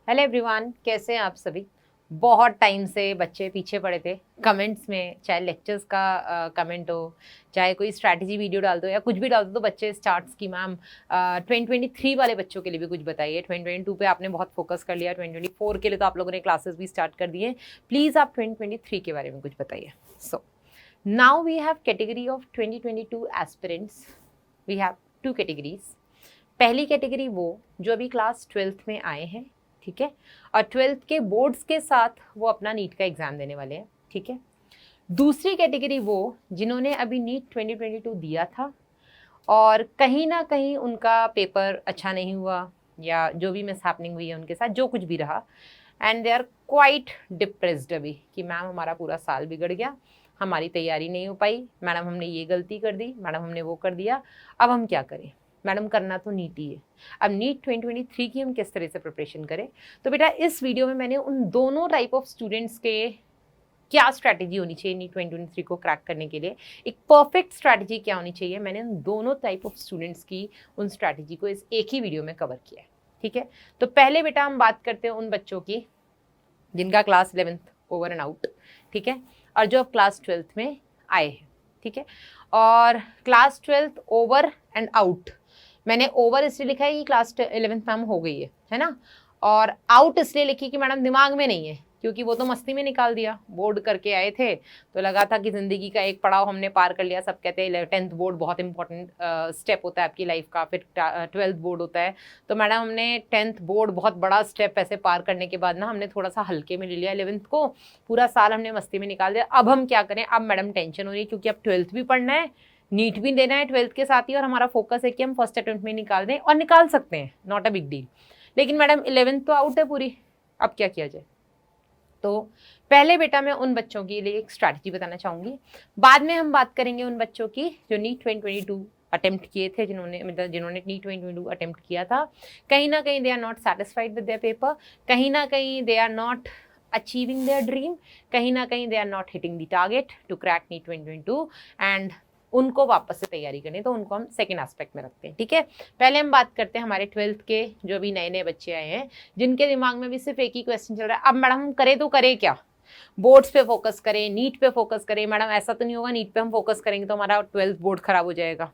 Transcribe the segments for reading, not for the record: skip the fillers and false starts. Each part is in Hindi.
हेलो एवरीवन, कैसे हैं आप सभी। बहुत टाइम से बच्चे पीछे पड़े थे कमेंट्स में, चाहे लेक्चर्स का कमेंट हो, चाहे कोई स्ट्रैटेजी वीडियो डाल दो या कुछ भी डाल दो, तो बच्चे स्टार्ट्स की मैम 2023 वाले बच्चों के लिए भी कुछ बताइए। 2022 पे आपने बहुत फोकस कर लिया, 2024 के लिए तो आप लोगों ने क्लासेस भी स्टार्ट कर दिए। प्लीज़ आप 2023 के बारे में कुछ बताइए। So now we have category of 2022 aspirants. We have two categories. पहली कैटेगरी वो जो अभी क्लास 12th में आए हैं, ठीक है, और 12th के बोर्ड्स के साथ वो अपना नीट का एग्जाम देने वाले हैं, ठीक है। दूसरी कैटेगरी वो जिन्होंने अभी नीट 2022 दिया था और कहीं ना कहीं उनका पेपर अच्छा नहीं हुआ या जो भी मिसहैपनिंग हुई है उनके साथ, जो कुछ भी रहा, and they are quite depressed अभी कि मैम हमारा पूरा साल बिगड़ गया, हमारी तैयारी नहीं हो पाई, मैडम हमने ये गलती कर दी, मैडम हमने वो कर दिया, अब हम क्या करें। मैडम करना तो नीट ही है, अब नीट 2023 की हम किस तरह से प्रिपरेशन करें। तो बेटा इस वीडियो में मैंने उन दोनों टाइप ऑफ स्टूडेंट्स के क्या स्ट्रैटेजी होनी चाहिए नीट 2023 को क्रैक करने के लिए, एक परफेक्ट स्ट्रैटेजी क्या होनी चाहिए, मैंने उन दोनों टाइप ऑफ स्टूडेंट्स की उन स्ट्रैटेजी को इस एक ही वीडियो में कवर किया है, ठीक है। तो पहले बेटा हम बात करते हैं उन बच्चों की जिनका class 11th over and out, ठीक है, और जो अब क्लास 12th में आए हैं, ठीक है। और class 12th over and out, मैंने ओवर इसलिए लिखा है कि क्लास 11th मैम हो गई है ना, और आउट इसलिए लिखी कि मैडम दिमाग में नहीं है, क्योंकि वो तो मस्ती में निकाल दिया, बोर्ड करके आए थे तो लगा था कि ज़िंदगी का एक पड़ाव हमने पार कर लिया। सब कहते हैं 10th बोर्ड बहुत इंपॉर्टेंट स्टेप होता है आपकी लाइफ का, फिर 12th बोर्ड होता है। तो मैडम हमने 10th बोर्ड बहुत बड़ा स्टेप ऐसे पार करने के बाद ना हमने थोड़ा सा हल्के में ले लिया 11th को, पूरा साल हमने मस्ती में निकाल दिया। अब हम क्या करें, अब मैडम टेंशन हो रही है क्योंकि अब 12th भी पढ़ना है, नीट भी देना है 12th के साथ ही, और हमारा फोकस है कि हम फर्स्ट अटेम्प्ट में निकाल दें, और निकाल सकते हैं, नॉट अ बिग डील। लेकिन मैडम 11th तो आउट है पूरी, अब क्या किया जाए। तो पहले बेटा मैं उन बच्चों के लिए एक स्ट्रैटेजी बताना चाहूँगी, बाद में हम बात करेंगे उन बच्चों की जो नीट 2022 अटेम्प्ट किए थे, जिन्होंने नीट 2022 अटेम्प्ट किया था। कहीं ना कहीं they are not satisfied with their paper, कहीं ना कहीं they are not achieving their dream, कहीं ना कहीं they are not hitting the target to crack NEET 2022, and उनको वापस से तैयारी करनी, तो उनको हम सेकेंड एस्पेक्ट में रखते हैं, ठीक है। पहले हम बात करते हैं हमारे 12th के जो भी नए नए बच्चे आए हैं, जिनके दिमाग में भी सिर्फ एक ही क्वेश्चन चल रहा है, अब मैडम हम करें तो करें क्या, बोर्ड्स पे फोकस करें, नीट पे फोकस करें। मैडम ऐसा तो नहीं होगा नीट पे हम फोकस करेंगे तो हमारा 12th बोर्ड खराब हो जाएगा,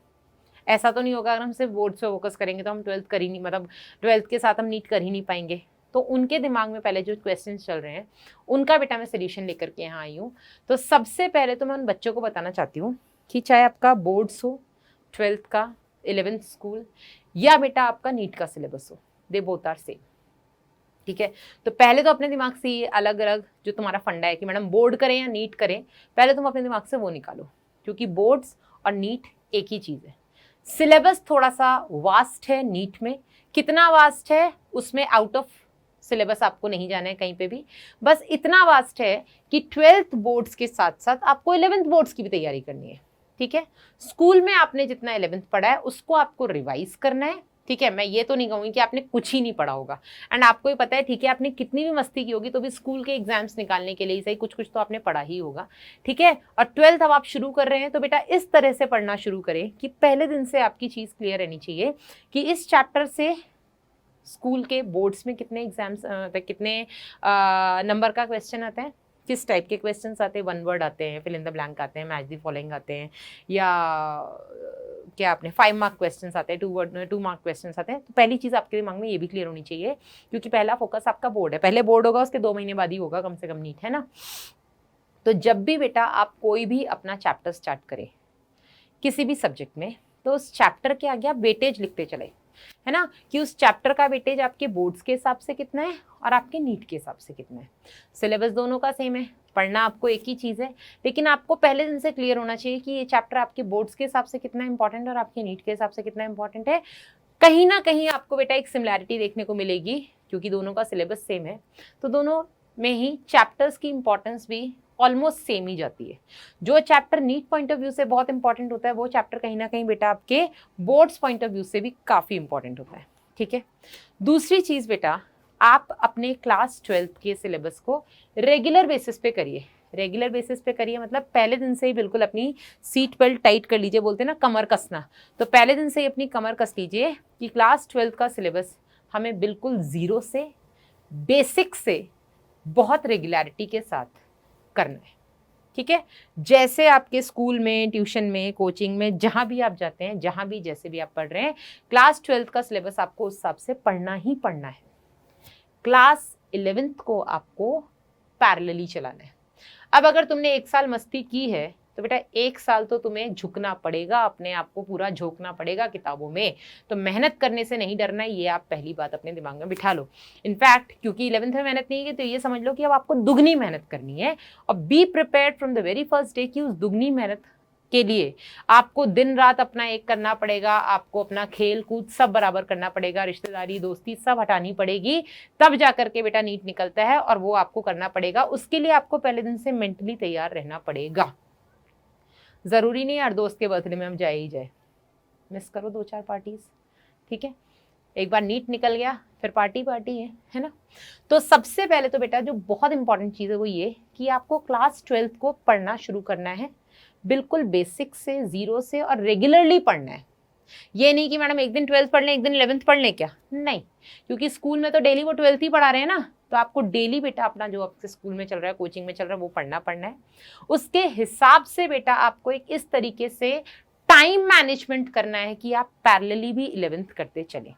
ऐसा तो नहीं होगा अगर हम सिर्फ बोर्ड्स पे फोकस करेंगे तो हम 12th कर ही नहीं, मतलब 12th के साथ हम नीट कर ही नहीं पाएंगे। तो उनके दिमाग में पहले जो क्वेश्चन चल रहे हैं उनका बेटा मैं सोल्यूशन लेकर के यहाँ आई हूँ। तो सबसे पहले तो मैं उन बच्चों को बताना चाहती हूँ कि चाहे आपका बोर्ड्स हो, 12th का, 11th स्कूल, या बेटा आपका नीट का सिलेबस हो, दे बोथ आर सेम, ठीक है। तो पहले तो अपने दिमाग से ये अलग अलग जो तुम्हारा फंडा है कि मैडम बोर्ड करें या नीट करें, पहले तुम अपने दिमाग से वो निकालो, क्योंकि बोर्ड्स और नीट एक ही चीज़ है। सिलेबस थोड़ा सा वास्ट है नीट में, कितना वास्ट है उसमें आउट ऑफ सिलेबस आपको नहीं जाना है कहीं पे भी, बस इतना वास्ट है कि 12th बोर्ड्स के साथ साथ आपको 11th बोर्ड्स की भी तैयारी करनी है, ठीक है। स्कूल में आपने जितना 11th पढ़ा है उसको आपको रिवाइज करना है, ठीक है। मैं ये तो नहीं कहूँगी कि आपने कुछ ही नहीं पढ़ा होगा, एंड आपको ही पता है, ठीक है, आपने कितनी भी मस्ती की होगी तो भी स्कूल के एग्जाम्स निकालने के लिए ही सही कुछ कुछ तो आपने पढ़ा ही होगा, ठीक है। और 12th अब आप शुरू कर रहे हैं तो बेटा इस तरह से पढ़ना शुरू करें कि पहले दिन से आपकी चीज़ क्लियर रहनी चाहिए कि इस चैप्टर से स्कूल के बोर्ड्स में कितने एग्जाम्स कितने नंबर का क्वेश्चन आता है, किस टाइप के क्वेश्चंस आते हैं, वन वर्ड आते हैं, फिल इन द ब्लैंक आते हैं, मैच द फॉलोइंग आते हैं, या क्या आपने 5 मार्क क्वेश्चंस आते हैं, 2 मार्क क्वेश्चंस आते हैं। तो पहली चीज़ आपके दिमाग में ये भी क्लियर होनी चाहिए, क्योंकि पहला फोकस आपका बोर्ड है, पहले बोर्ड होगा उसके 2 महीने बाद ही होगा कम से कम नीट, है ना। तो जब भी बेटा आप कोई भी अपना चैप्टर स्टार्ट करें किसी भी सब्जेक्ट में, तो उस चैप्टर के आगे आप वेटेज लिखते चले, है ना, कि उस चैप्टर का वेटेज आपके बोर्ड्स के हिसाब से कितना है और आपके नीट के हिसाब से कितना है। सिलेबस दोनों का सेम है, पढ़ना आपको एक ही चीज़ है, लेकिन आपको पहले दिन से क्लियर होना चाहिए कि ये चैप्टर आपके बोर्ड्स के हिसाब से कितना इंपॉर्टेंट और आपके नीट के हिसाब से कितना इंपॉर्टेंट है। कहीं ना कहीं आपको बेटा एक सिमिलैरिटी देखने को मिलेगी, क्योंकि दोनों का सिलेबस सेम है, तो दोनों में ही चैप्टर्स की इंपॉर्टेंस भी ऑलमोस्ट सेम ही जाती है। जो chapter NEET point of view से बहुत इंपॉर्टेंट होता है वो चैप्टर कहीं ना कहीं बेटा आपके बोर्ड्स पॉइंट ऑफ व्यू से भी काफ़ी इंपॉर्टेंट होता है, ठीक है। दूसरी चीज़ बेटा, आप अपने क्लास 12th के सिलेबस को रेगुलर बेसिस पे करिए। रेगुलर बेसिस पे करिए मतलब पहले दिन से ही बिल्कुल अपनी सीट बेल्ट टाइट कर लीजिए, बोलते हैं ना कमर कसना, तो पहले दिन से ही अपनी कमर कस लीजिए कि क्लास 12th का सिलेबस हमें बिल्कुल ज़ीरो से बेसिक से बहुत रेगुलरिटी के साथ करना है, ठीक है। जैसे आपके स्कूल में, ट्यूशन में, कोचिंग में, जहां भी आप जाते हैं, जहां भी जैसे भी आप पढ़ रहे हैं, क्लास 12th का सिलेबस आपको उस हिसाब से पढ़ना ही पढ़ना है। क्लास 11th को आपको पैरेलली चलाना है। अब अगर तुमने 1 साल मस्ती की है तो बेटा 1 साल तो तुम्हें झुकना पड़ेगा, अपने आप को पूरा झोंकना पड़ेगा किताबों में। तो मेहनत करने से नहीं डरना, ये आप पहली बात अपने दिमाग में बिठा लो। इनफैक्ट क्योंकि 11th में मेहनत नहीं की तो ये समझ लो कि अब आपको दुगनी मेहनत करनी है। और be prepared from the very first day कि उस दुगनी मेहनत के लिए आपको दिन रात अपना एक करना पड़ेगा, आपको अपना खेल कूद सब बराबर करना पड़ेगा, रिश्तेदारी दोस्ती सब हटानी पड़ेगी, तब जाकर के बेटा नीट निकलता है। और वो आपको करना पड़ेगा, उसके लिए आपको पहले दिन से मेंटली तैयार रहना पड़ेगा। जरूरी नहीं हर दोस्त के बर्थडे में हम जाए ही जाए, मिस करो 2-4 पार्टीज, ठीक है। एक बार नीट निकल गया फिर पार्टी है ना। तो सबसे पहले तो बेटा जो बहुत इंपॉर्टेंट चीज़ है वो ये कि आपको क्लास 12th को पढ़ना शुरू करना है, बिल्कुल बेसिक से, 0 से, और रेगुलरली पढ़ना है। ये नहीं कि मैडम एक दिन 12th पढ़ लें, एक दिन 11th पढ़ लें, क्या नहीं, क्योंकि स्कूल में तो डेली वो 12th ही पढ़ा रहे हैं ना। तो आपको डेली बेटा अपना जो आपके स्कूल में चल रहा है, कोचिंग में चल रहा है, वो पढ़ना है। उसके हिसाब से बेटा आपको एक इस तरीके से टाइम मैनेजमेंट करना है कि आप पैरेलली भी 11th करते चलें।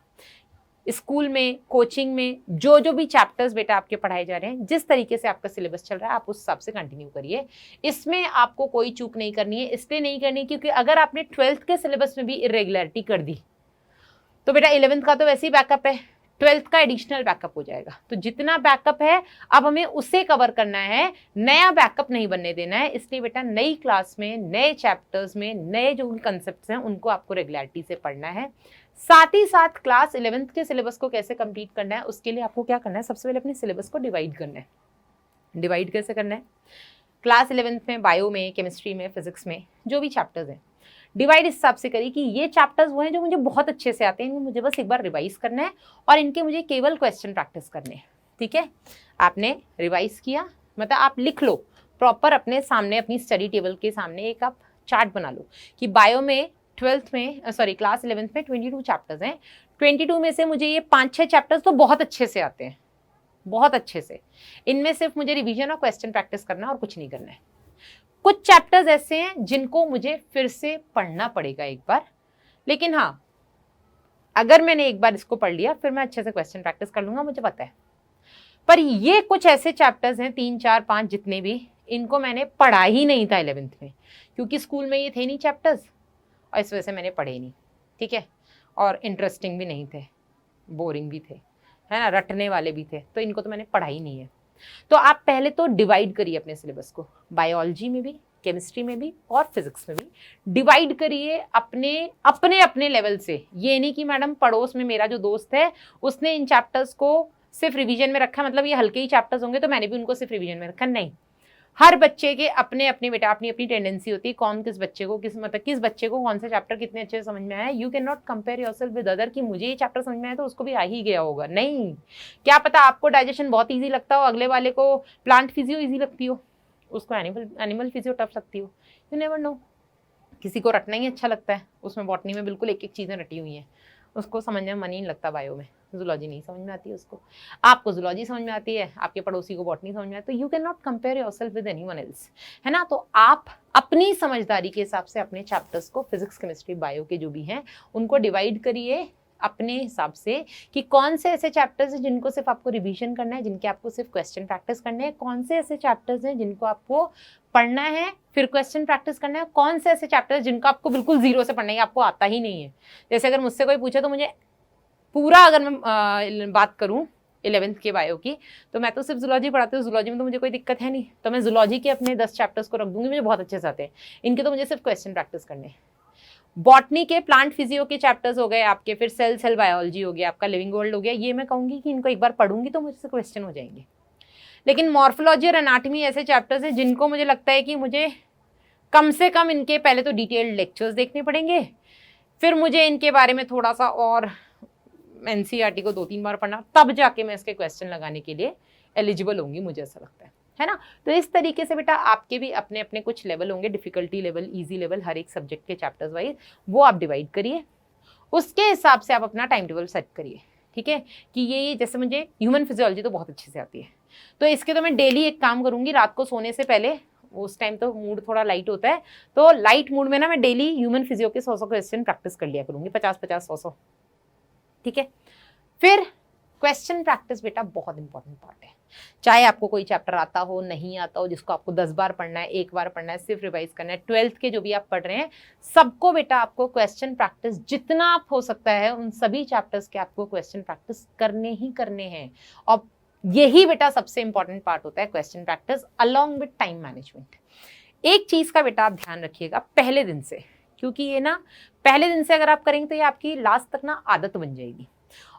स्कूल में, कोचिंग में जो भी चैप्टर्स बेटा आपके पढ़ाए जा रहे हैं, जिस तरीके से आपका सिलेबस चल रहा है, आप उस हिसाब से कंटिन्यू करिए। इसमें आपको कोई चूक नहीं करनी है। इसलिए नहीं करनी क्योंकि अगर आपने 12th के सिलेबस में भी इरेगुलरिटी कर दी तो बेटा 11th का तो वैसे ही बैकअप है, 12th का एडिशनल बैकअप हो जाएगा। तो जितना बैकअप है अब हमें उसे कवर करना है, नया बैकअप नहीं बनने देना है। इसलिए बेटा नई क्लास में, नए चैप्टर्स में, नए जो कंसेप्ट्स हैं उनको आपको रेगुलरिटी से पढ़ना है। साथ ही साथ क्लास 11th के सिलेबस को कैसे कंप्लीट करना है, उसके लिए आपको क्या करना है, सबसे पहले अपने सिलेबस को डिवाइड करना है। डिवाइड कैसे करना है? क्लास 11th में बायो में, केमिस्ट्री में, फिजिक्स में जो भी चैप्टर्स हैं, डिवाइड इस हिसाब से करिए कि ये चैप्टर्स वो हैं जो मुझे बहुत अच्छे से आते हैं, इनको मुझे बस एक बार रिवाइज करना है और इनके मुझे केवल क्वेश्चन प्रैक्टिस करने हैं, ठीक है। आपने रिवाइज किया, मतलब आप लिख लो प्रॉपर अपने सामने, अपनी स्टडी टेबल के सामने एक आप चार्ट बना लो कि बायो में 12th में, सॉरी क्लास 11th में 22 चैप्टर्स हैं, 22 में से मुझे ये 5-6 चैप्टर्स तो बहुत अच्छे से आते हैं, बहुत अच्छे से। इनमें सिर्फ मुझे रिवीजन और क्वेश्चन प्रैक्टिस करना और कुछ नहीं करना है। कुछ चैप्टर्स ऐसे हैं जिनको मुझे फिर से पढ़ना पड़ेगा एक बार, लेकिन हाँ अगर मैंने एक बार इसको पढ़ लिया फिर मैं अच्छे से क्वेश्चन प्रैक्टिस कर लूंगा, मुझे पता है। पर ये कुछ ऐसे चैप्टर्स हैं, 3, 4, 5 जितने भी, इनको मैंने पढ़ा ही नहीं था 11th में, क्योंकि स्कूल में ये थे नहीं चैप्टर्स और इस वजह से मैंने पढ़े नहीं, ठीक है। और इंटरेस्टिंग भी नहीं थे, बोरिंग भी थे, है ना, रटने वाले भी थे, तो इनको तो मैंने पढ़ा ही नहीं है। तो आप पहले तो डिवाइड करिए अपने सिलेबस को, बायोलॉजी में भी, केमिस्ट्री में भी और फिजिक्स में भी डिवाइड करिए अपने अपने अपने लेवल से। ये नहीं कि मैडम पड़ोस में मेरा जो दोस्त है उसने इन चैप्टर्स को सिर्फ रिवीजन में रखा, मतलब ये हल्के ही चैप्टर्स होंगे तो मैंने भी उनको सिर्फ रिवीजन में रखा, नहीं। हर बच्चे के अपने अपने बेटा अपनी अपनी टेंडेंसी होती है, कौन किस बच्चे को किस बच्चे को कौन सा चैप्टर कितने अच्छे से समझ में आया। You can not compare yourself with other कि मुझे ये चैप्टर समझ में आया तो उसको भी आ ही गया होगा, नहीं। क्या पता आपको डाइजेशन बहुत ईजी लगता हो, अगले वाले को प्लांट फिजियो ईजी लगती हो, उसको एनिमल फिजियो टफ लगती हो, यू नेवर नो। किसी को रटना ही अच्छा लगता है, उसमें बॉटनी में बिल्कुल एक एक चीज़ें रटी हुई हैं, उसको समझने में मन ही नहीं लगता। बायो में जूलॉजी नहीं समझ में आती है उसको, आपको जूलॉजी समझ में आती है, आपके पड़ोसी को बॉटनी समझ में आती है। तो you can not compare yourself with anyone else, है ना। तो आप अपनी समझदारी के हिसाब से अपने चैप्टर्स को, फिजिक्स, केमिस्ट्री, बायो के जो भी हैं, उनको डिवाइड करिए अपने हिसाब से कि कौन से ऐसे चैप्टर्स हैं जिनको सिर्फ आपको रिवीजन करना है, जिनके आपको सिर्फ क्वेश्चन प्रैक्टिस करने हैं, कौन से ऐसे चैप्टर्स हैं जिनको आपको पढ़ना है फिर क्वेश्चन प्रैक्टिस करना है, कौन से ऐसे चैप्टर्स जिनको आपको बिल्कुल जीरो से पढ़ना है, आपको आता ही नहीं है। जैसे अगर मुझसे कोई पूछे तो मुझे पूरा, अगर मैं बात करूं 11th के बायो की, तो मैं तो सिर्फ जूलॉजी पढ़ाती हूँ, जूलॉजी में तो मुझे कोई दिक्कत है नहीं, तो मैं जूलॉजी के अपने 10 चैप्टर्स को रख दूंगी, मुझे बहुत अच्छे से आते हैं, इनके तो मुझे सिर्फ क्वेश्चन प्रैक्टिस करने हैं। बॉटनी के प्लांट फिजियो के चैप्टर्स हो गए आपके, फिर सेल बायोलॉजी हो गया आपका, लिविंग वर्ल्ड हो गया, ये मैं कहूँगी कि इनको एक बार पढ़ूंगी तो मुझसे क्वेश्चन हो जाएंगे। लेकिन मॉर्फोलॉजी और एनाटॉमी ऐसे चैप्टर्स हैं जिनको मुझे लगता है कि मुझे कम से कम इनके पहले तो डिटेल्ड लेक्चर्स देखने पड़ेंगे, फिर मुझे इनके बारे में थोड़ा सा और एनसीईआरटी को 2-3 बार पढ़ना, तब जाके मैं इसके क्वेश्चन लगाने के लिए एलिजिबल होंगी, मुझे ऐसा लगता है ना। तो इस तरीके से बेटा आपके भी अपने अपने कुछ लेवल होंगे, डिफिकल्टी लेवल, इजी लेवल, हर एक सब्जेक्ट के चैप्टर्स वाइज, वो आप डिवाइड करिए, उसके हिसाब से आप अपना टाइम टेबल सेट करिए, ठीक है, कि ये जैसे मुझे ह्यूमन फिजियोलॉजी तो बहुत अच्छे से आती है, तो इसके तो मैं डेली एक काम करूंगी, रात को सोने से पहले, उस टाइम तो मूड थोड़ा लाइट होता है, तो लाइट मूड में ना मैं डेली ह्यूमन फिजियो के 100 क्वेश्चन प्रैक्टिस कर लिया करूंगी, 50-50, 100, ठीक है। फिर क्वेश्चन प्रैक्टिस बेटा बहुत इंपॉर्टेंट पार्ट है, चाहे आपको कोई चैप्टर आता हो नहीं आता हो, जिसको आपको 10 बार पढ़ना है, 1 बार पढ़ना है, सिर्फ रिवाइज करना है, 12th के जो भी आप पढ़ रहे हैं सबको बेटा आपको क्वेश्चन प्रैक्टिस जितना आप हो सकता है उन सभी चैप्टर्स के आपको क्वेश्चन प्रैक्टिस करने ही करने हैं। और यही बेटा सबसे इंपॉर्टेंट पार्ट होता है question practice along with time management. एक चीज का बेटा आप ध्यान रखिएगा पहले दिन से, क्योंकि ये ना पहले दिन से अगर आप करेंगे तो ये आपकी लास्ट तक ना आदत बन जाएगी,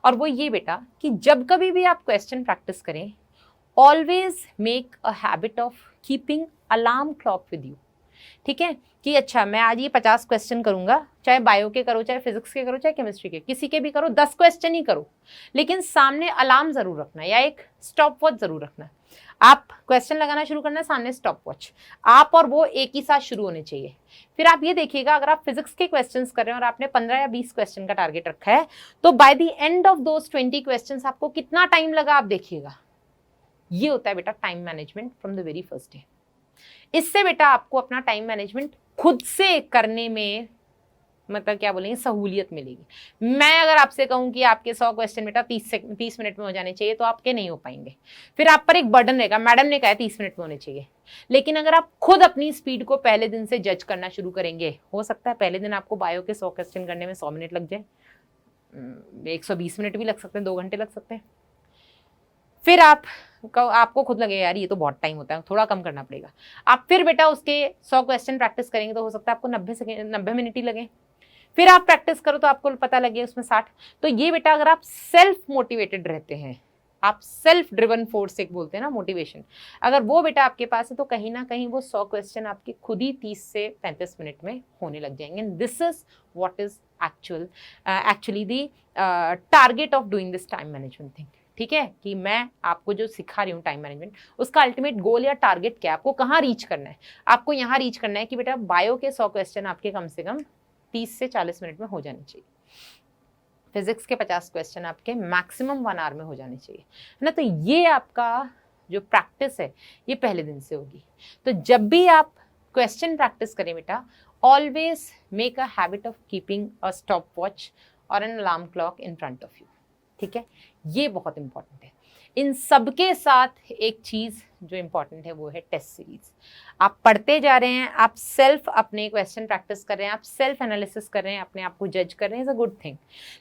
और वो ये बेटा कि जब कभी भी आप क्वेश्चन प्रैक्टिस करें, always make a habit of keeping alarm clock with you, ठीक है, कि अच्छा मैं आज ये 50 क्वेश्चन करूंगा, चाहे बायो के करो, चाहे फिजिक्स के करो, चाहे केमिस्ट्री के, किसी के भी करो, 10 क्वेश्चन ही करो, लेकिन सामने अलार्म जरूर रखना या एक स्टॉप वॉच जरूर रखना। आप क्वेश्चन लगाना शुरू करना है, सामने स्टॉप वॉच, आप और वो एक ही साथ शुरू होने चाहिए। फिर आप ये देखिएगा, अगर आप फिजिक्स के क्वेश्चंस कर रहे हैं और आपने 15 या 20 क्वेश्चन का टारगेट रखा है, तो by the end of those 20 questions आपको कितना टाइम लगा आप देखिएगा। ये होता है बेटा time management from the very first day. इससे बेटा आपको अपना टाइम मैनेजमेंट खुद से करने में मतलब क्या बोलेंगे सहूलियत मिलेगी। मैं अगर आपसे कहूं कि आपके 100 क्वेश्चन बेटा 30 मिनट में हो जाने चाहिए, तो आपके नहीं हो पाएंगे, फिर आप पर एक बर्डन रहेगा, मैडम ने कहा 30 मिनट में होने चाहिए। लेकिन अगर आप खुद अपनी स्पीड को पहले दिन से जज करना शुरू करेंगे, हो सकता है पहले दिन आपको बायो के 100 क्वेश्चन करने में 100 मिनट लग जाए, 120 मिनट भी लग सकते हैं, 2 घंटे लग सकते हैं। फिर आपको खुद लगे यार ये तो बहुत टाइम होता है, थोड़ा कम करना पड़ेगा। आप फिर बेटा उसके 100 क्वेश्चन प्रैक्टिस करेंगे तो हो सकता है आपको 90 मिनट ही लगे। फिर आप प्रैक्टिस करो तो आपको पता लगे उसमें 60। तो ये बेटा अगर आप सेल्फ मोटिवेटेड रहते हैं, आप सेल्फ ड्रिवन फोर्स एक बोलते हैं ना मोटिवेशन, अगर वो बेटा आपके पास है, तो कहीं ना कहीं वो 100 क्वेश्चन आपके खुद ही 30 से 35 मिनट में होने लग जाएंगे। This is what is actually the target of doing this time management thing, ठीक है, कि मैं आपको जो सिखा रही हूँ टाइम मैनेजमेंट, उसका अल्टीमेट गोल या टारगेट क्या है, आपको कहाँ रीच करना है। आपको यहाँ रीच करना है कि बेटा बायो के 100 क्वेश्चन आपके कम से कम 30 से 40 मिनट में हो जाने चाहिए, फिजिक्स के 50 क्वेश्चन आपके मैक्सिमम 1 आवर में हो जाने चाहिए, है ना। तो ये आपका जो प्रैक्टिस है ये पहले दिन से होगी। तो जब भी आप क्वेश्चन प्रैक्टिस करें बेटा, always make a habit of keeping a stopwatch और an alarm clock in front of you, ठीक है, ये बहुत इंपॉर्टेंट है। इन सबके साथ एक चीज जो इंपॉर्टेंट है वो है टेस्ट सीरीज। आप पढ़ते जा रहे हैं, आप सेल्फ अपने क्वेश्चन प्रैक्टिस कर रहे हैं, आप सेल्फ एनालिसिस कर रहे हैं, अपने आप को जज कर रहे हैं, इज अ गुड थिंग।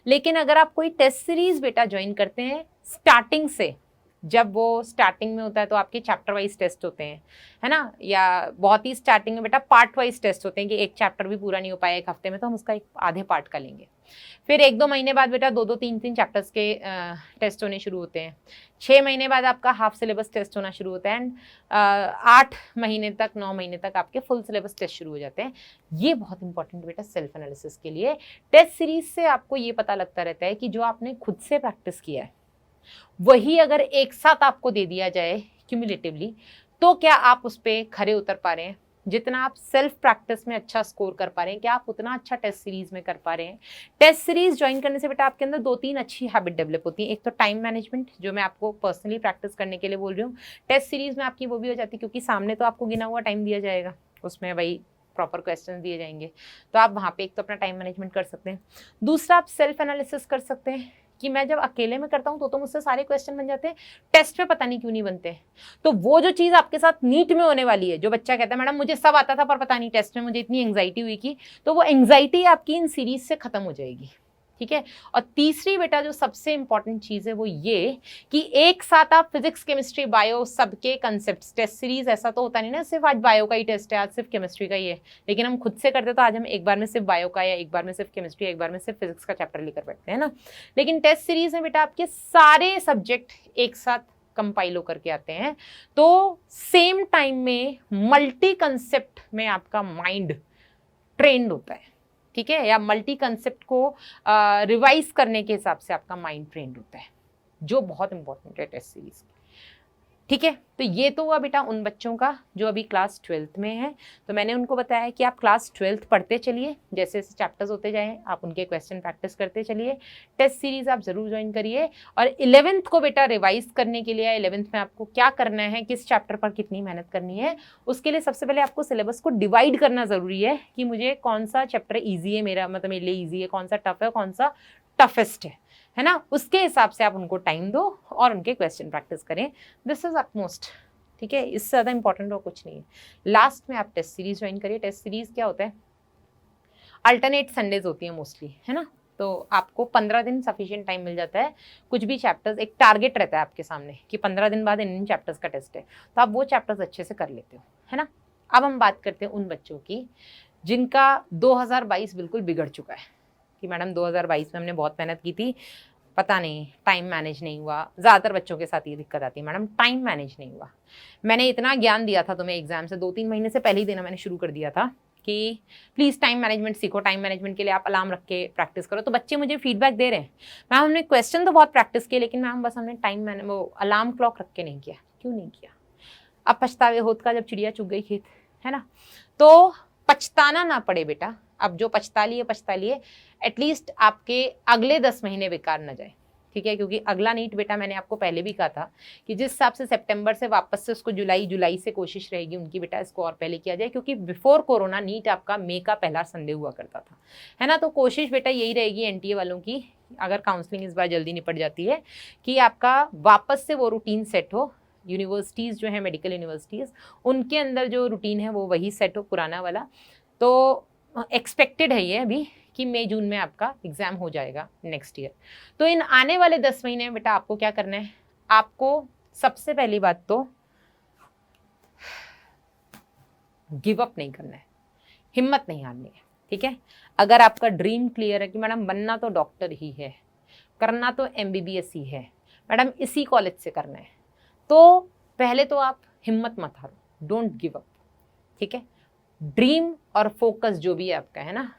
लेकिन अगर आप कोई टेस्ट सीरीज बेटा ज्वाइन करते हैं स्टार्टिंग से, जब वो स्टार्टिंग में होता है तो आपके चैप्टर वाइज टेस्ट होते हैं, है ना, या बहुत ही स्टार्टिंग में बेटा पार्ट वाइज टेस्ट होते हैं कि एक चैप्टर भी पूरा नहीं हो पाया एक हफ्ते में, तो हम उसका एक आधे पार्ट का लेंगे। फिर 1-2 महीने बाद बेटा 2-2, 3-3 चैप्टर्स के टेस्ट होने शुरू होते हैं। 6 महीने बाद आपका हाफ सिलेबस टेस्ट होना शुरू होता है, एंड 8 महीने तक 9 महीने तक आपके फुल सिलेबस टेस्ट शुरू हो जाते हैं। ये बहुत इंपॉर्टेंट बेटा सेल्फ एनालिसिस के लिए। टेस्ट सीरीज से आपको ये पता लगता रहता है कि जो आपने खुद से प्रैक्टिस किया है वही अगर एक साथ आपको दे दिया जाए क्यूमुलेटिवली, तो क्या आप उस पर खरे उतर पा रहे हैं। जितना आप सेल्फ प्रैक्टिस में अच्छा स्कोर कर पा रहे हैं, क्या आप उतना अच्छा टेस्ट सीरीज में कर पा रहे हैं। टेस्ट सीरीज ज्वाइन करने से बेटा आपके अंदर 2-3 अच्छी हैबिट डेवलप होती है। एक तो टाइम मैनेजमेंट, जो मैं आपको पर्सनली प्रैक्टिस करने के लिए बोल रही हूँ, टेस्ट सीरीज में आपकी वो भी हो जाती है, क्योंकि सामने तो आपको गिना हुआ टाइम दिया जाएगा, उसमें वही प्रॉपर क्वेश्चन दिए जाएंगे, तो आप वहाँ पे एक तो अपना टाइम मैनेजमेंट कर सकते हैं। दूसरा, आप सेल्फ एनालिसिस कर सकते हैं कि मैं जब अकेले में करता हूँ तो मुझसे सारे क्वेश्चन बन जाते हैं, टेस्ट में पता नहीं क्यों नहीं बनते। तो वो जो चीज़ आपके साथ नीट में होने वाली है, जो बच्चा कहता है मैडम मुझे सब आता था पर पता नहीं टेस्ट में मुझे इतनी एंग्जाइटी हुई कि, तो वो एंग्जाइटी आपकी इन सीरीज से खत्म हो जाएगी, ठीक है। और तीसरी बेटा जो सबसे इंपॉर्टेंट चीज़ है वो ये कि एक साथ आप फिजिक्स केमिस्ट्री बायो सबके कंसेप्ट टेस्ट सीरीज, ऐसा तो होता नहीं ना सिर्फ आज बायो का ही टेस्ट है, आज सिर्फ केमिस्ट्री का ही है, लेकिन हम खुद से करते तो आज हम एक बार में सिर्फ बायो का, या एक बार में सिर्फ केमिस्ट्री, एक बार में सिर्फ फिजिक्स का चैप्टर लेकर बैठते हैं ना। लेकिन टेस्ट सीरीज में बेटा आपके सारे सब्जेक्ट एक साथ कंपाइल होकर के आते हैं, तो सेम टाइम में मल्टी कंसेप्ट में आपका माइंड ट्रेंड होता है, ठीक है, या मल्टी कंसेप्ट को रिवाइज करने के हिसाब से आपका माइंड ट्रेंड होता है, जो बहुत इंपॉर्टेंट है टेस्ट सीरीज। ठीक है। तो ये तो हुआ बेटा उन बच्चों का जो अभी क्लास 12th में है। तो मैंने उनको बताया कि आप क्लास 12th पढ़ते चलिए, जैसे जैसे चैप्टर्स होते जाएं आप उनके क्वेश्चन प्रैक्टिस करते चलिए, टेस्ट सीरीज आप जरूर ज्वाइन करिए। और 11th को बेटा रिवाइज करने के लिए 11th में आपको क्या करना है, किस चैप्टर पर कितनी मेहनत करनी है, उसके लिए सबसे पहले आपको सिलेबस को डिवाइड करना जरूरी है कि मुझे कौन सा चैप्टर ईजी है, मेरा मतलब मेरे लिए ईजी है, कौन सा टफ है, कौन सा टफेस्ट है ना। उसके हिसाब से आप उनको टाइम दो और उनके क्वेश्चन प्रैक्टिस करें। दिस इज अटमोस्ट, ठीक है, इससे ज़्यादा इंपॉर्टेंट और कुछ नहीं है। लास्ट में आप टेस्ट सीरीज ज्वाइन करिए। टेस्ट सीरीज क्या होता है, अल्टरनेट संडेज होती है मोस्टली, है ना। तो आपको 15 दिन सफिशिएंट टाइम मिल जाता है। कुछ भी चैप्टर्स, एक टारगेट रहता है आपके सामने कि 15 दिन बाद इन चैप्टर्स का टेस्ट है, तो आप वो चैप्टर्स अच्छे से कर लेते हो, है ना। अब हम बात करते हैं उन बच्चों की जिनका 2022 बिल्कुल बिगड़ चुका है कि मैडम 2022 में हमने बहुत मेहनत की थी, पता नहीं टाइम मैनेज नहीं हुआ। ज़्यादातर बच्चों के साथ ये दिक्कत आती है, मैडम टाइम मैनेज नहीं हुआ। मैंने इतना ज्ञान दिया था तुम्हें एग्जाम से 2-3 महीने से पहले ही देना मैंने शुरू कर दिया था कि प्लीज़ टाइम मैनेजमेंट सीखो, टाइम मैनेजमेंट के लिए आप अलार्म रख के प्रैक्टिस करो। तो बच्चे मुझे फीडबैक दे रहे हैं, मैम हमने क्वेश्चन तो बहुत प्रैक्टिस किए लेकिन मैम बस हमने वो अलार्म क्लॉक रख के नहीं किया। क्यों नहीं किया? अब पछतावे होत का जब चिड़िया चुग गई खेत, है ना। तो पछताना ना पड़े बेटा, अब जो पछता लिए एटलीस्ट आपके अगले 10 महीने बेकार न जाए, ठीक है। क्योंकि अगला नीट बेटा मैंने आपको पहले भी कहा था कि जिस हिसाब से सितंबर से वापस से उसको जुलाई से कोशिश रहेगी उनकी बेटा इसको और पहले किया जाए, क्योंकि बिफोर कोरोना नीट आपका मई का पहला संडे हुआ करता था, है ना। तो कोशिश बेटा यही रहेगी एनटीए वालों की, अगर काउंसलिंग इस बार जल्दी निपट जाती है, कि आपका वापस से वो रूटीन सेट हो। यूनिवर्सिटीज़ जो है मेडिकल यूनिवर्सिटीज़, उनके अंदर जो रूटीन है वो वही सेट हो पुराना वाला। तो एक्सपेक्टेड है ये अभी कि मई जून में आपका एग्जाम हो जाएगा नेक्स्ट ईयर। तो इन आने वाले 10 महीने में बेटा आपको क्या करना है, आपको सबसे पहली बात तो गिव अप नहीं करना है, हिम्मत नहीं हारनी है, ठीक है। अगर आपका ड्रीम क्लियर है कि मैडम बनना तो डॉक्टर ही है, करना तो एमबीबीएस ही है, मैडम इसी कॉलेज से करना है, तो पहले तो आप हिम्मत मत हारो, डोंट गिव अप, ठीक है। ड्रीम और फोकस जो भी है आपका, है ना,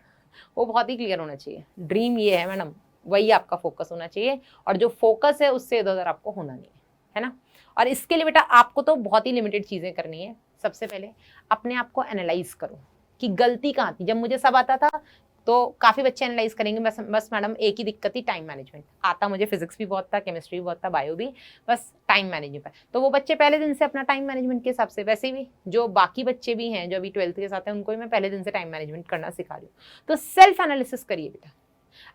वो बहुत ही क्लियर होना चाहिए। ड्रीम ये है मैडम, वही आपका फोकस होना चाहिए, और जो फोकस है उससे इधर उधर आपको होना नहीं है ना। और इसके लिए बेटा आपको तो बहुत ही लिमिटेड चीज़ें करनी है। सबसे पहले अपने आप को एनालाइज करो कि गलती कहाँ थी। जब मुझे सब आता था तो काफ़ी बच्चे एनालाइज करेंगे बस मैडम एक ही दिक्कत थी, टाइम मैनेजमेंट। आता मुझे फिजिक्स भी बहुत था, केमिस्ट्री भी बहुत था, बायो भी, बस टाइम मैनेजमेंट। तो वो बच्चे पहले दिन से अपना टाइम मैनेजमेंट के हिसाब से, वैसे भी जो बाकी बच्चे भी हैं जो अभी 12th के साथ हैं उनको भी मैं पहले दिन से टाइम मैनेजमेंट करना सिखा रही हूँ। तो सेल्फ एनालिसिस करिए बेटा।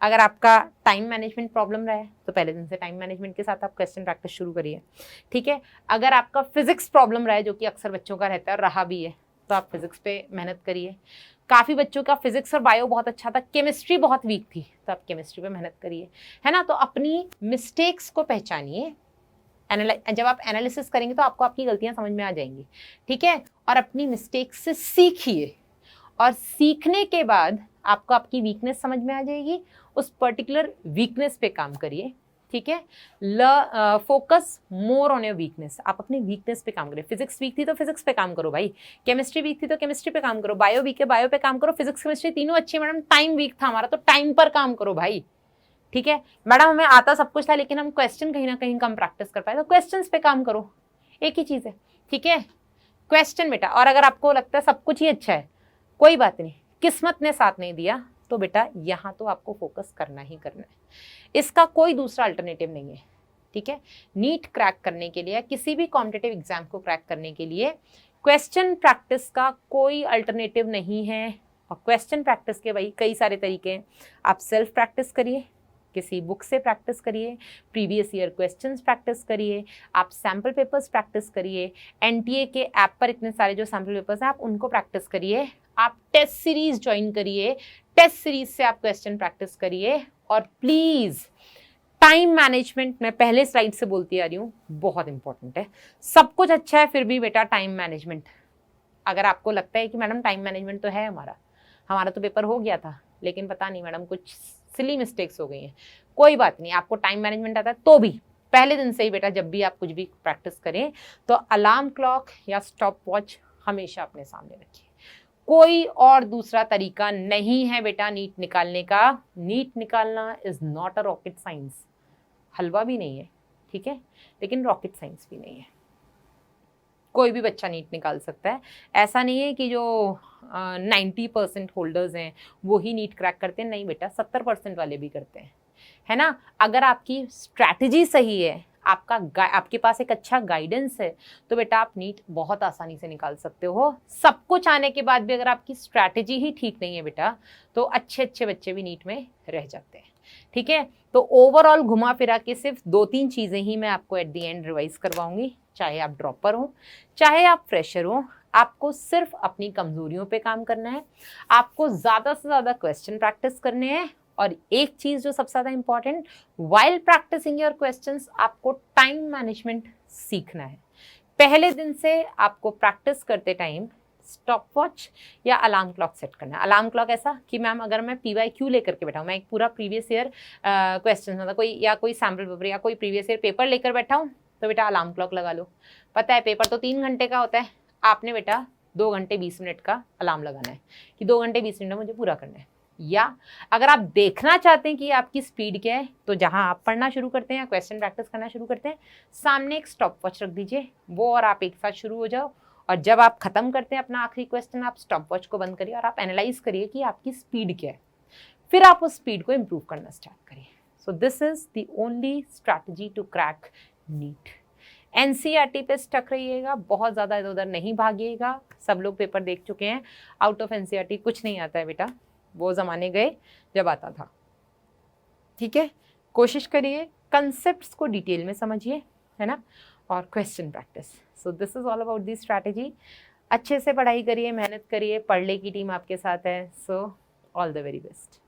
अगर आपका टाइम मैनेजमेंट प्रॉब्लम रहा है तो पहले दिन से टाइम मैनेजमेंट के साथ आप क्वेश्चन प्रैक्टिस शुरू करिए, ठीक है। अगर आपका फिजिक्स प्रॉब्लम रहा है, जो कि अक्सर बच्चों का रहता है और रहा भी है, तो आप फिजिक्स पे मेहनत करिए। काफ़ी बच्चों का फिजिक्स और बायो बहुत अच्छा था, केमिस्ट्री बहुत वीक थी, तो आप केमिस्ट्री पे मेहनत करिए, है ना। तो अपनी मिस्टेक्स को पहचानिए। जब आप एनालिसिस करेंगे तो आपको आपकी गलतियां समझ में आ जाएंगी, ठीक है। और अपनी मिस्टेक्स से सीखिए, और सीखने के बाद आपको आपकी वीकनेस समझ में आ जाएगी, उस पर्टिकुलर वीकनेस पे काम करिए, ठीक है। Focus more on your weakness, आप अपनी वीकनेस पे काम करें। फिजिक्स वीक थी तो फिजिक्स पे काम करो भाई, केमिस्ट्री वीक थी तो केमिस्ट्री पे काम करो, बायो वीक है बायो पे काम करो, फिजिक्स केमिस्ट्री तीनों अच्छी है मैडम, टाइम वीक था हमारा तो टाइम पर काम करो भाई, ठीक है। मैडम हमें आता सब कुछ था लेकिन हम क्वेश्चन कहीं ना कहीं कम प्रैक्टिस कर पाए, तो क्वेश्चंस पे काम करो, एक ही चीज़ है, ठीक है। क्वेश्चन बेटा, और अगर आपको लगता है सब कुछ ही अच्छा है, कोई बात नहीं, किस्मत ने साथ नहीं दिया तो बेटा यहाँ तो आपको फोकस करना ही करना है, इसका कोई दूसरा अल्टरनेटिव नहीं है, ठीक है। नीट क्रैक करने के लिए, किसी भी कॉम्पिटिटिव एग्जाम को क्रैक करने के लिए क्वेश्चन प्रैक्टिस का कोई अल्टरनेटिव नहीं है। और क्वेश्चन प्रैक्टिस के भाई कई सारे तरीके हैं। आप सेल्फ प्रैक्टिस करिए, किसी बुक से प्रैक्टिस करिए, प्रीवियस ईयर क्वेश्चंस प्रैक्टिस करिए, आप सैम्पल पेपर्स प्रैक्टिस करिए, एनटीए के ऐप पर इतने सारे जो सैम्पल पेपर्स हैं आप उनको प्रैक्टिस करिए, आप टेस्ट सीरीज ज्वाइन करिए, टेस्ट सीरीज से आप क्वेश्चन प्रैक्टिस करिए। और प्लीज़ टाइम मैनेजमेंट, मैं पहले स्लाइड से बोलती आ रही हूँ, बहुत इंपॉर्टेंट है। सब कुछ अच्छा है फिर भी बेटा टाइम मैनेजमेंट, अगर आपको लगता है कि मैडम टाइम मैनेजमेंट तो है हमारा तो पेपर हो गया था लेकिन पता नहीं मैडम कुछ सिली मिस्टेक्स हो गई हैं, कोई बात नहीं, आपको टाइम मैनेजमेंट आता है तो भी पहले दिन से ही बेटा जब भी आप कुछ भी प्रैक्टिस करें तो अलार्म क्लॉक या स्टॉप वॉच हमेशा अपने सामने रखिए। कोई और दूसरा तरीका नहीं है बेटा नीट निकालने का। नीट निकालना is not a rocket science, हलवा भी नहीं है, ठीक है, लेकिन रॉकेट साइंस भी नहीं है। कोई भी बच्चा नीट निकाल सकता है। ऐसा नहीं है कि जो 90% होल्डर्स हैं वो ही नीट क्रैक करते हैं, नहीं बेटा, 70% वाले भी करते हैं, है ना। अगर आपकी स्ट्रैटेजी सही है, आपके पास एक अच्छा गाइडेंस है, तो बेटा आप नीट बहुत आसानी से निकाल सकते हो। सब कुछ आने के बाद भी अगर आपकी स्ट्रैटेजी ही ठीक नहीं है बेटा, तो अच्छे अच्छे बच्चे भी नीट में रह जाते हैं, ठीक है। तो ओवरऑल घुमा फिरा के सिर्फ 2-3 चीजें ही मैं आपको एट दी एंड रिवाइज करवाऊंगी। चाहे आप ड्रॉपर हो, चाहे आप फ्रेशर हो, आपको सिर्फ अपनी कमजोरियों पे काम करना है, आपको ज्यादा से ज्यादा क्वेश्चन प्रैक्टिस करने हैं, और एक चीज जो सबसे ज्यादा important, while practising your questions, आपको टाइम मैनेजमेंट सीखना है। पहले दिन से आपको प्रैक्टिस करते टाइम स्टॉप वॉच या अलार्म क्लॉक सेट करना है। अलार्म क्लॉक ऐसा कि मैम अगर मैं PYQ लेकर के बैठा हूँ, मैं एक पूरा प्रीवियस ईयर क्वेश्चन मतलब कोई सैम्पल पेपर या कोई प्रीवियस ईयर पेपर लेकर बैठा हूँ, तो बेटा अलार्म क्लॉक लगा लो। पता है पेपर तो 3 घंटे का होता है, आपने बेटा 2 घंटे 20 मिनट का अलार्म लगाना है कि 2 घंटे 20 मिनट में मुझे पूरा करना है। या अगर आप देखना चाहते हैं कि आपकी स्पीड क्या है, तो जहां आप पढ़ना शुरू करते हैं या क्वेश्चन प्रैक्टिस करना शुरू करते हैं, सामने एक स्टॉप वॉच रख दीजिए, वो और आप एक साथ शुरू हो जाओ, और जब आप खत्म करते हैं अपना आखिरी क्वेश्चन, आप स्टॉप वॉच को बंद करिए और आप एनालाइज करिए कि आपकी स्पीड क्या है, फिर आप उस स्पीड को इंप्रूव करना स्टार्ट करिए। So this is the only strategy to crack NEET. NCERT पे स्टक रहिएगा, बहुत ज़्यादा इधर उधर नहीं भागिएगा। सब लोग पेपर देख चुके हैं, आउट ऑफ NCERT कुछ नहीं आता है बेटा, वो ज़माने गए जब आता था, ठीक है। कोशिश करिए कंसेप्ट्स को डिटेल में समझिए, है ना, और question practice. So this is all about this strategy. अच्छे से पढ़ाई करिए, मेहनत करिए, पढ़ ले की टीम आपके साथ है। So all the very best.